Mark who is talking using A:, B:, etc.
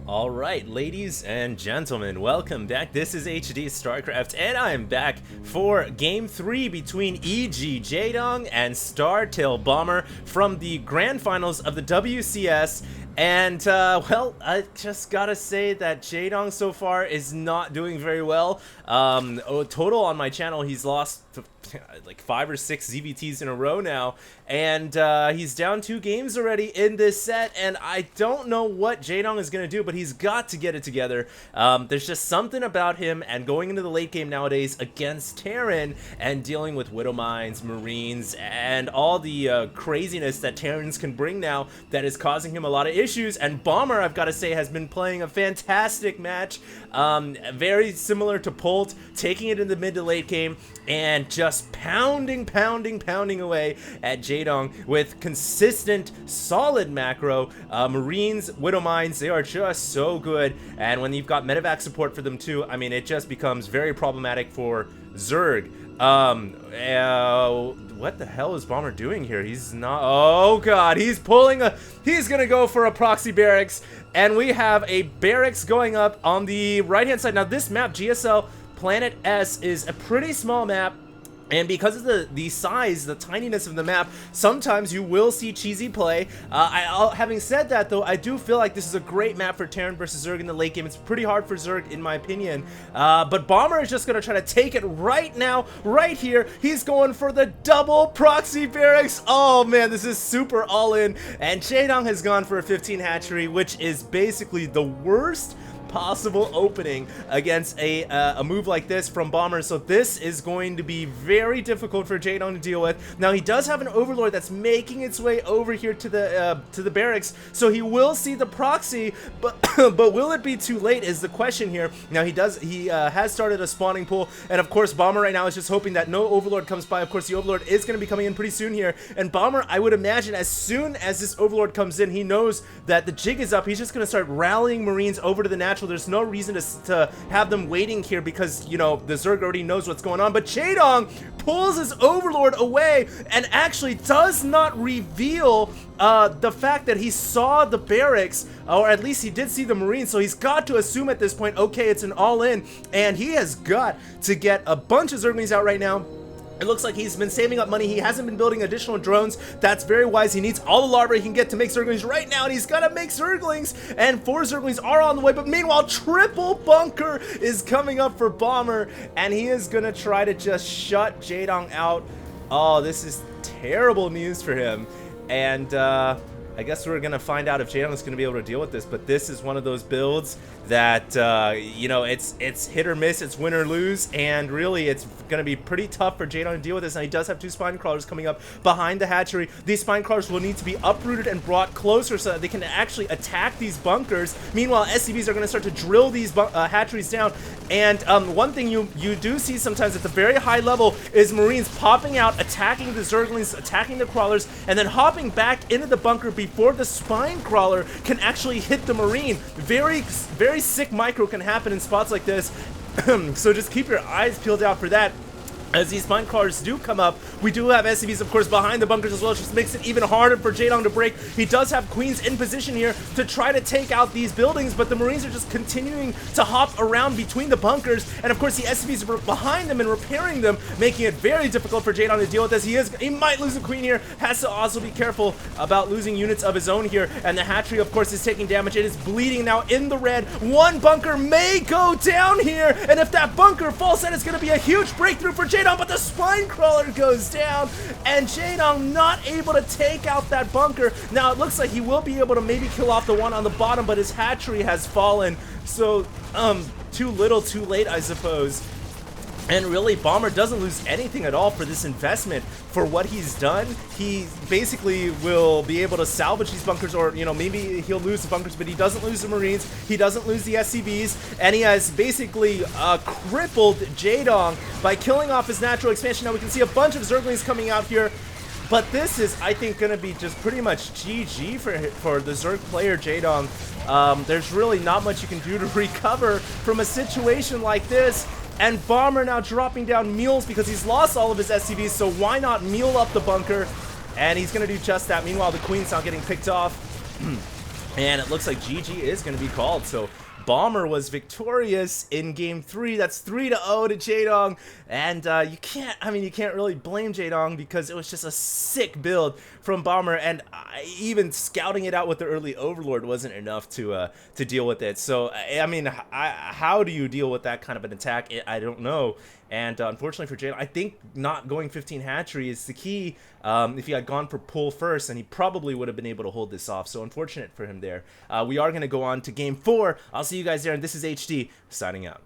A: All right, ladies and gentlemen, welcome back. This is HD Starcraft, and I am back for Game 3 between EG Jaedong and Startail Bomber from the Grand Finals of the WCS. And, well, I just gotta say that Jaedong so far is not doing very well. Total on my channel, he's lost like 5 or 6 ZvTs in a row now, and he's down 2 games already in this set, and I don't know what Jaedong is gonna do, but he's got to get it together. There's just something about him, and going into the late game nowadays against Terran and dealing with Widow Mines, Marines, and all the craziness that Terrans can bring now that is causing him a lot of issues. And Bomber, I've got to say, has been playing a fantastic match, very similar to Polt, taking it in the mid to late game and just pounding away at Jaedong with consistent, solid macro. Marines, Widow Mines, they are just so good, and when you've got medevac support for them too, I mean, it just becomes very problematic for Zerg. What the hell is Bomber doing here? He's not, oh god, he's gonna go for a proxy barracks, and we have a barracks going up on the right hand side. Now this map, GSL Planet S, is a pretty small map, and because of the size, the tininess of the map, sometimes you will see cheesy play. Having said that, though, I do feel like this is a great map for Terran versus Zerg in the late game. It's pretty hard for Zerg, in my opinion. But Bomber is just going to try to take it right now, right here. He's going for the double proxy barracks. Oh, man, this is super all-in. And Jaedong has gone for a 15 hatchery, which is basically the worst possible opening against a move like this from Bomber. So this is going to be very difficult for Jaedong to deal with. Now he does have an Overlord that's making its way over here to the barracks, so he will see the proxy, but but will it be too late is the question here. Now he has started a spawning pool, and of course Bomber right now is just hoping that no Overlord comes by. Of course the Overlord is going to be coming in pretty soon here, and Bomber, I would imagine, as soon as this Overlord comes in, he knows that the jig is up. He's just going to start rallying Marines over to the natural. There's no reason to have them waiting here because, you know, the Zerg already knows what's going on. But Jaedong pulls his Overlord away and actually does not reveal the fact that he saw the barracks, or at least he did see the Marines. So he's got to assume at this point, okay, it's an all-in, and he has got to get a bunch of Zerglings out right now. It looks like he's been saving up money. He hasn't been building additional drones. That's very wise. He needs all the larvae he can get to make Zerglings right now, and he's got to make Zerglings, and 4 Zerglings are on the way. But meanwhile, triple bunker is coming up for Bomber, and he is going to try to just shut Jaedong out. Oh, this is terrible news for him, and I guess we're going to find out if Jaedong is going to be able to deal with this. But this is one of those builds that, you know, it's hit or miss, it's win or lose, and really it's going to be pretty tough for Jaedong to deal with this. Now he does have 2 spine crawlers coming up behind the hatchery. These spine crawlers will need to be uprooted and brought closer so that they can actually attack these bunkers. Meanwhile, SCVs are going to start to drill these hatcheries down. And one thing you do see sometimes at the very high level is Marines popping out, attacking the Zerglings, attacking the crawlers, and then hopping back into the bunker before the spine crawler can actually hit the Marine. Very sick micro can happen in spots like this. So just keep your eyes peeled out for that. As these spine crawlers do come up, we do have SCVs, of course, behind the bunkers as well, which just makes it even harder for Jaedong to break. He does have Queens in position here to try to take out these buildings, but the Marines are just continuing to hop around between the bunkers, and of course the SCVs are behind them and repairing them, making it very difficult for Jaedong to deal with this. He might lose a Queen here, has to also be careful about losing units of his own here, and the hatchery, of course, is taking damage. It is bleeding now in the red. One bunker may go down here, and if that bunker falls down, it's going to be a huge breakthrough for Jaedong. But the spine crawler goes down, and Jaedong not able to take out that bunker. Now it looks like he will be able to maybe kill off the one on the bottom, but his hatchery has fallen. So too little too late, I suppose. And really, Bomber doesn't lose anything at all for this investment. For what he's done, he basically will be able to salvage these bunkers, or, you know, maybe he'll lose the bunkers, but he doesn't lose the Marines, he doesn't lose the SCVs, and he has basically crippled Jaedong by killing off his natural expansion. Now we can see a bunch of Zerglings coming out here, but this is, I think, going to be just pretty much GG for the Zerg player Jaedong. There's really not much you can do to recover from a situation like this. And Bomber now dropping down mules because he's lost all of his SCVs, so why not mule up the bunker? And he's going to do just that. Meanwhile, the Queen's now getting picked off. And it looks like GG is going to be called. So Bomber was victorious in game 3. That's 3-0 to Jaedong. And you can't really blame Jaedong because it was just a sick build from Bomber. And even scouting it out with the early Overlord wasn't enough to deal with it. So, I mean, how do you deal with that kind of an attack? I don't know. And unfortunately for Jaedong, I think not going 15 hatchery is the key. If he had gone for pull first, then he probably would have been able to hold this off. So unfortunate for him there. We are going to go on to game 4. I'll see you guys there, and this is HD signing out.